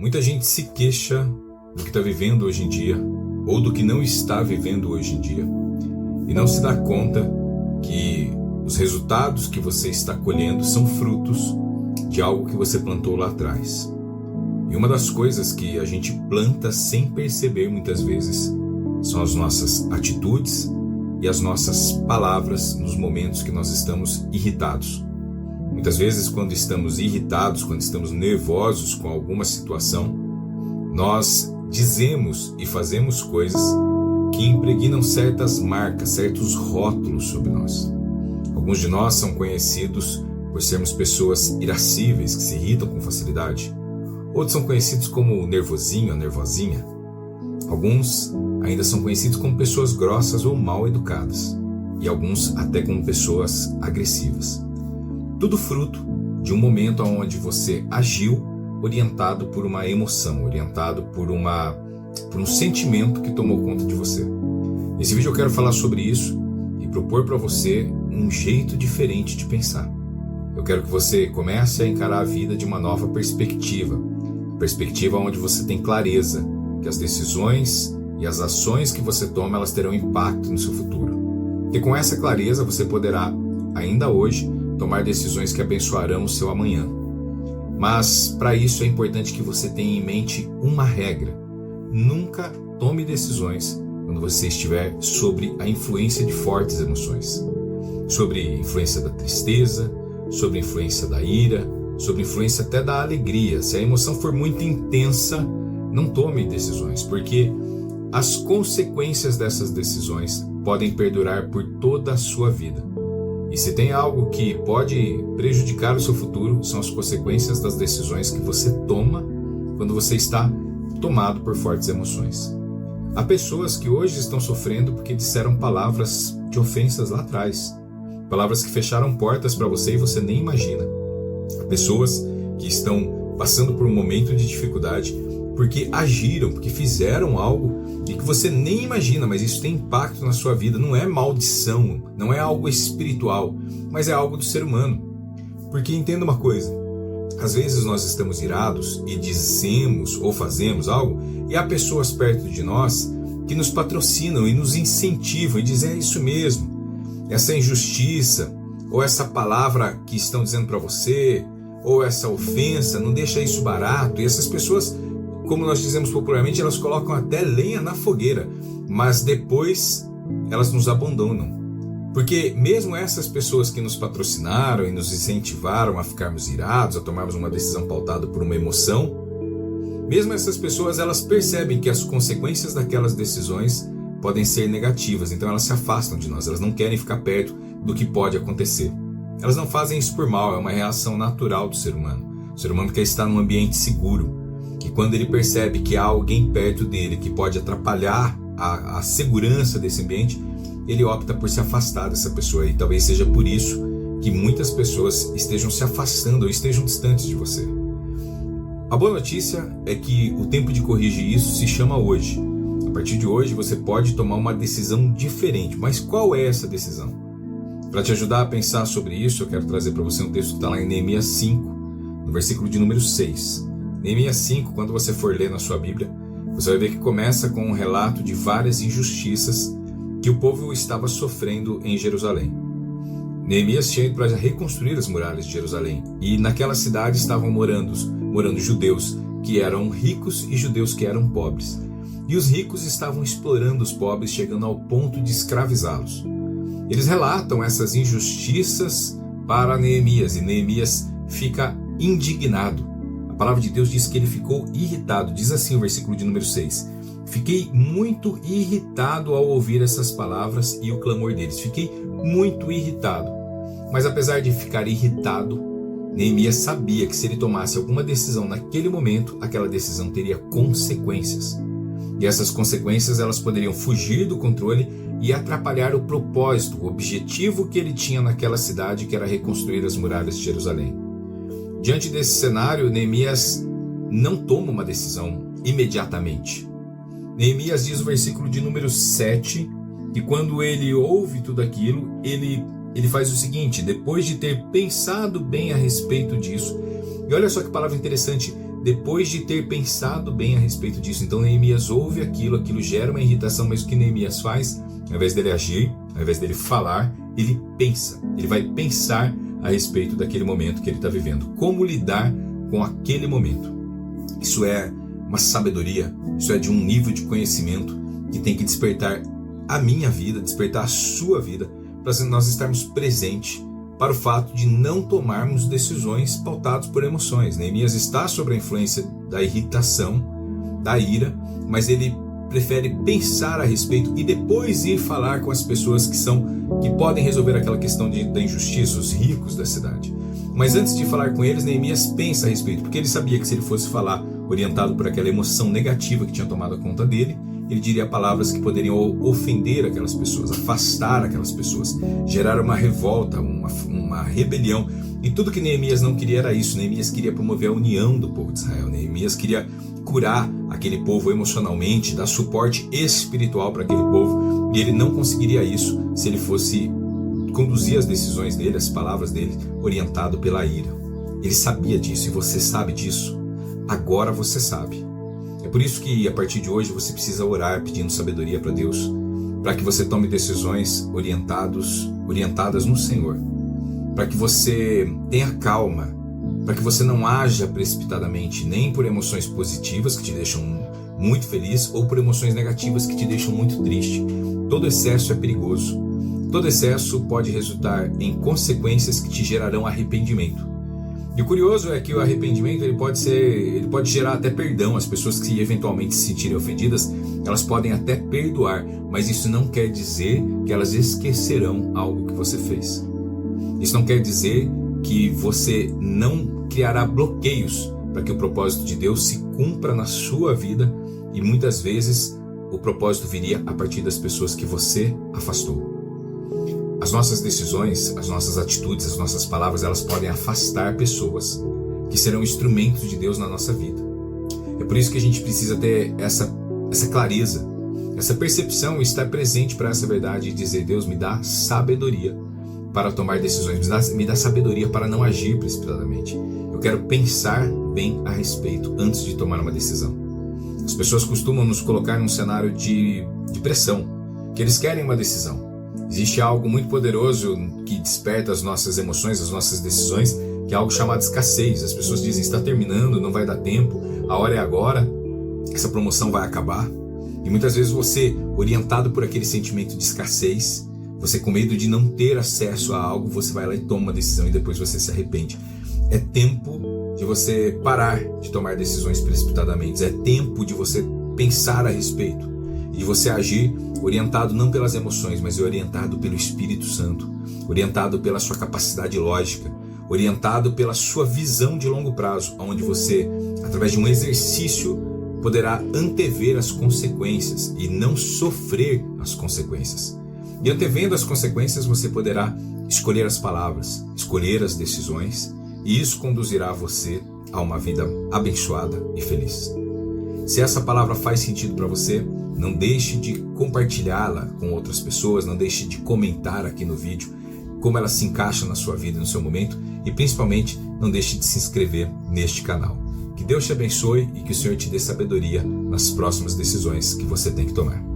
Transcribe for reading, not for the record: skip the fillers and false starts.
Muita gente se queixa do que está vivendo hoje em dia, ou do que não está vivendo hoje em dia, e não se dá conta que os resultados que você está colhendo são frutos de algo que você plantou lá atrás. E uma das coisas que a gente planta sem perceber muitas vezes são as nossas atitudes e as nossas palavras nos momentos que nós estamos irritados. Muitas vezes, quando estamos irritados, quando estamos nervosos com alguma situação, nós dizemos e fazemos coisas que impregnam certas marcas, certos rótulos sobre nós. Alguns de nós são conhecidos por sermos pessoas irascíveis, que se irritam com facilidade. Outros são conhecidos como nervosinho, nervosinha. Alguns ainda são conhecidos como pessoas grossas ou mal educadas. E alguns até como pessoas agressivas. Tudo fruto de um momento onde você agiu orientado por uma emoção, orientado por um sentimento que tomou conta de você. Nesse vídeo eu quero falar sobre isso e propor para você um jeito diferente de pensar. Eu quero que você comece a encarar a vida de uma nova perspectiva. Perspectiva onde você tem clareza que as decisões e as ações que você toma, elas terão impacto no seu futuro. E com essa clareza você poderá, ainda hoje, tomar decisões que abençoarão o seu amanhã. Mas para isso é importante que você tenha em mente uma regra. Nunca tome decisões quando você estiver sob a influência de fortes emoções. Sobre a influência da tristeza, sobre a influência da ira, sobre a influência até da alegria. Se a emoção for muito intensa, não tome decisões, porque as consequências dessas decisões podem perdurar por toda a sua vida. E se tem algo que pode prejudicar o seu futuro, são as consequências das decisões que você toma quando você está tomado por fortes emoções. Há pessoas que hoje estão sofrendo porque disseram palavras de ofensas lá atrás. Palavras que fecharam portas para você e você nem imagina. Há pessoas que estão passando por um momento de dificuldade porque agiram, porque fizeram algo e que você nem imagina, mas isso tem impacto na sua vida. Não é maldição, não é algo espiritual, mas é algo do ser humano. Porque entenda uma coisa, às vezes nós estamos irados e dizemos ou fazemos algo e há pessoas perto de nós que nos patrocinam e nos incentivam e dizem: é isso mesmo, essa injustiça ou essa palavra que estão dizendo para você ou essa ofensa, não deixa isso barato. E essas pessoas, como nós dizemos popularmente, elas colocam até lenha na fogueira, mas depois elas nos abandonam. Porque mesmo essas pessoas que nos patrocinaram e nos incentivaram a ficarmos irados, a tomarmos uma decisão pautada por uma emoção, mesmo essas pessoas, elas percebem que as consequências daquelas decisões podem ser negativas, então elas se afastam de nós, elas não querem ficar perto do que pode acontecer. Elas não fazem isso por mal, é uma reação natural do ser humano. O ser humano quer estar num ambiente seguro, que quando ele percebe que há alguém perto dele que pode atrapalhar a segurança desse ambiente, ele opta por se afastar dessa pessoa. E talvez seja por isso que muitas pessoas estejam se afastando ou estejam distantes de você. A boa notícia é que o tempo de corrigir isso se chama hoje. A partir de hoje você pode tomar uma decisão diferente. Mas qual é essa decisão? Para te ajudar a pensar sobre isso, eu quero trazer para você um texto que está lá em Neemias 5, no versículo de número 6. Neemias 5, quando você for ler na sua Bíblia, você vai ver que começa com um relato de várias injustiças que o povo estava sofrendo em Jerusalém. Neemias tinha ido para reconstruir as muralhas de Jerusalém, e naquela cidade estavam morando judeus que eram ricos e judeus que eram pobres. E os ricos estavam explorando os pobres, chegando ao ponto de escravizá-los. Eles relatam essas injustiças para Neemias, e Neemias fica indignado. A palavra de Deus diz que ele ficou irritado. Diz assim o versículo de número 6. Fiquei muito irritado ao ouvir essas palavras e o clamor deles. Fiquei muito irritado. Mas apesar de ficar irritado, Neemias sabia que se ele tomasse alguma decisão naquele momento, aquela decisão teria consequências. E essas consequências elas poderiam fugir do controle e atrapalhar o propósito, o objetivo que ele tinha naquela cidade, que era reconstruir as muralhas de Jerusalém. Diante desse cenário, Neemias não toma uma decisão imediatamente. Neemias diz no versículo de número 7, que quando ele ouve tudo aquilo, ele faz o seguinte: depois de ter pensado bem a respeito disso, e olha só que palavra interessante, depois de ter pensado bem a respeito disso. Então Neemias ouve aquilo gera uma irritação, mas o que Neemias faz? Ao invés dele agir, ao invés dele falar, ele pensa. Ele vai pensar a respeito daquele momento que ele está vivendo. Como lidar com aquele momento. Isso é uma sabedoria, isso é de um nível de conhecimento que tem que despertar a minha vida, despertar a sua vida, para nós estarmos presentes para o fato de não tomarmos decisões pautadas por emoções. Neemias está sob a influência da irritação, da ira, mas ele prefere pensar a respeito e depois ir falar com as pessoas que podem resolver aquela questão da injustiça, os ricos da cidade. Mas antes de falar com eles, Neemias pensa a respeito, porque ele sabia que se ele fosse falar orientado por aquela emoção negativa que tinha tomado conta dele, ele diria palavras que poderiam ofender aquelas pessoas, afastar aquelas pessoas, gerar uma revolta, uma rebelião. E tudo que Neemias não queria era isso. Neemias queria promover a união do povo de Israel. Neemias queria curar aquele povo emocionalmente, dar suporte espiritual para aquele povo. E ele não conseguiria isso se ele fosse conduzir as decisões dele, as palavras dele, orientado pela ira. Ele sabia disso e você sabe disso. Agora você sabe. É por isso que a partir de hoje você precisa orar pedindo sabedoria para Deus, para que você tome decisões orientadas no Senhor, para que você tenha calma, para que você não haja precipitadamente, nem por emoções positivas que te deixam muito feliz ou por emoções negativas que te deixam muito triste. Todo excesso é perigoso. Todo excesso pode resultar em consequências que te gerarão arrependimento. E o curioso é que o arrependimento ele pode gerar até perdão. As pessoas que eventualmente se sentirem ofendidas, elas podem até perdoar, mas isso não quer dizer que elas esquecerão algo que você fez. Isso não quer dizer que você não criará bloqueios para que o propósito de Deus se cumpra na sua vida, e muitas vezes o propósito viria a partir das pessoas que você afastou. As nossas decisões, as nossas atitudes, as nossas palavras, elas podem afastar pessoas que serão instrumentos de Deus na nossa vida. É por isso que a gente precisa ter essa clareza, essa percepção, estar presente para essa verdade e dizer: Deus, me dá sabedoria para tomar decisões, me dá sabedoria para não agir precipitadamente. Eu quero pensar bem a respeito antes de tomar uma decisão. As pessoas costumam nos colocar num cenário de pressão, que eles querem uma decisão. Existe algo muito poderoso que desperta as nossas emoções, as nossas decisões, que é algo chamado escassez. As pessoas dizem: está terminando, não vai dar tempo, a hora é agora, essa promoção vai acabar. E muitas vezes você, orientado por aquele sentimento de escassez, você com medo de não ter acesso a algo, você vai lá e toma uma decisão e depois você se arrepende. É tempo de você parar de tomar decisões precipitadamente. É tempo de você pensar a respeito e de você agir orientado não pelas emoções, mas orientado pelo Espírito Santo, orientado pela sua capacidade lógica, orientado pela sua visão de longo prazo, onde você, através de um exercício, poderá antever as consequências e não sofrer as consequências. E antevendo as consequências, você poderá escolher as palavras, escolher as decisões, e isso conduzirá você a uma vida abençoada e feliz. Se essa palavra faz sentido para você, não deixe de compartilhá-la com outras pessoas, não deixe de comentar aqui no vídeo como ela se encaixa na sua vida, no seu momento, e principalmente não deixe de se inscrever neste canal. Que Deus te abençoe e que o Senhor te dê sabedoria nas próximas decisões que você tem que tomar.